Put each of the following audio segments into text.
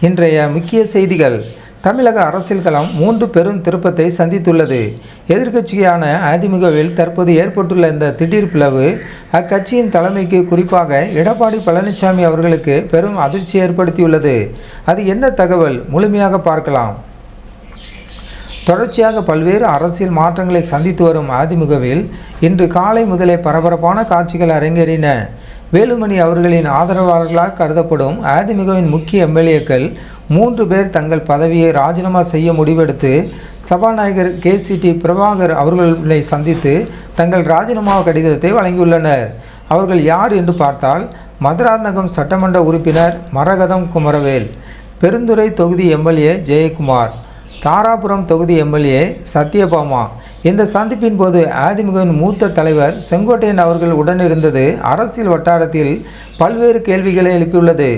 இன்றைய முக்கிய செய்திகள். தமிழக அரசியல் களம் 3 பெரும் திருப்பத்தை சந்தித்துள்ளது. எதிர்க்கட்சியான அதிமுகவில் தற்போது ஏற்பட்டுள்ள இந்த திடீர் பிளவு அக்கட்சியின் தலைமைக்கு, குறிப்பாக எடப்பாடி பழனிசாமி அவர்களுக்கு பெரும் அதிர்ச்சி ஏற்படுத்தியுள்ளது. அது என்ன தகவல்? முழுமையாக பார்க்கலாம். தொடர்ச்சியாக பல்வேறு அரசியல் மாற்றங்களை சந்தித்து வரும் அதிமுகவில் இன்று காலை முதலே பரபரப்பான காட்சிகள் அரங்கேறின. வேலுமணி அவர்களின் ஆதரவாளர்களாக கருதப்படும் அதிமுகவின் முக்கிய எம்எல்ஏக்கள் 3 பேர் தங்கள் பதவியை ராஜினாமா செய்ய முடிவெடுத்து சபாநாயகர் KCT பிரபாகர் அவர்களை சந்தித்து தங்கள் ராஜினாமா கடிதத்தை வழங்கியுள்ளனர். அவர்கள் யார் என்று பார்த்தால், மதுராந்தகம் சட்டமன்ற உறுப்பினர் மரகதம் குமரவேல், பெருந்துறை தொகுதி எம்எல்ஏ ஜெயக்குமார், தாராபுரம் தொகுதி எம்எல்ஏ சத்யபாமா. இந்த சந்திப்பின் போது அதிமுகவின் மூத்த தலைவர் செங்கோட்டையன் அவர்கள் உடனிருந்தது அரசியல் வட்டாரத்தில் பல்வேறு கேள்விகளை எழுப்பியுள்ளது.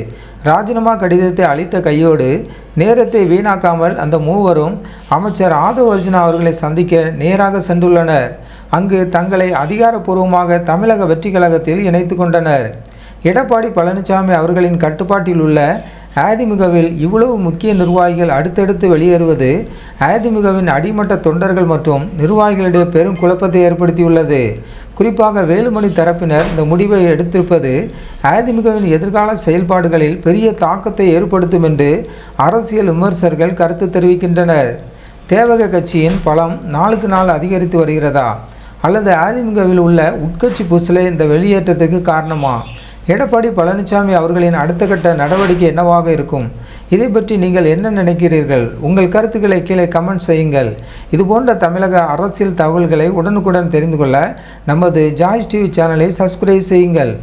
ராஜினாமா கடிதத்தை அளித்த கையோடு நேரத்தை வீணாக்காமல் அந்த மூவரும் அமைச்சர் ஆதவ் அர்ஜுனா அவர்களை சந்திக்க நேராக சென்றுள்ளனர். அங்கு தங்களை அதிகாரப்பூர்வமாக தமிழக வெற்றி கழகத்தில் இணைத்து கொண்டனர். எடப்பாடி பழனிசாமி அவர்களின் கட்டுப்பாட்டில் உள்ள அதிமுகவில் இவ்வளவு முக்கிய நிர்வாகிகள் அடுத்தடுத்து வெளியேறுவது அதிமுகவின் அடிமட்ட தொண்டர்கள் மற்றும் நிர்வாகிகளிடையே பெரும் குழப்பத்தை ஏற்படுத்தியுள்ளது. குறிப்பாக வேலுமணி தரப்பினர் இந்த முடிவை எடுத்திருப்பது அதிமுகவின் எதிர்கால செயல்பாடுகளில் பெரிய தாக்கத்தை ஏற்படுத்தும் என்று அரசியல் விமர்சகர்கள் கருத்து தெரிவிக்கின்றனர். தேவக கட்சியின் பலம் நாளுக்கு நாள் அதிகரித்து வருகிறதா, அல்லது அதிமுகவில் உள்ள உட்கட்சி பூசலே இந்த வெளியேற்றத்துக்கு காரணமா? எடப்பாடி பழனிசாமி அவர்களின் அடுத்த கட்ட நடவடிக்கை என்னவாக இருக்கும்? இதை பற்றி நீங்கள் என்ன நினைக்கிறீர்கள்? உங்கள் கருத்துக்களை கீழே கமெண்ட் செய்யுங்கள். இதுபோன்ற தமிழக அரசியல் தகவல்களை உடனுக்குடன் தெரிந்து கொள்ள நமது ஜாய்ஸ் டிவி சேனலை சப்ஸ்கிரைப் செய்யுங்கள்.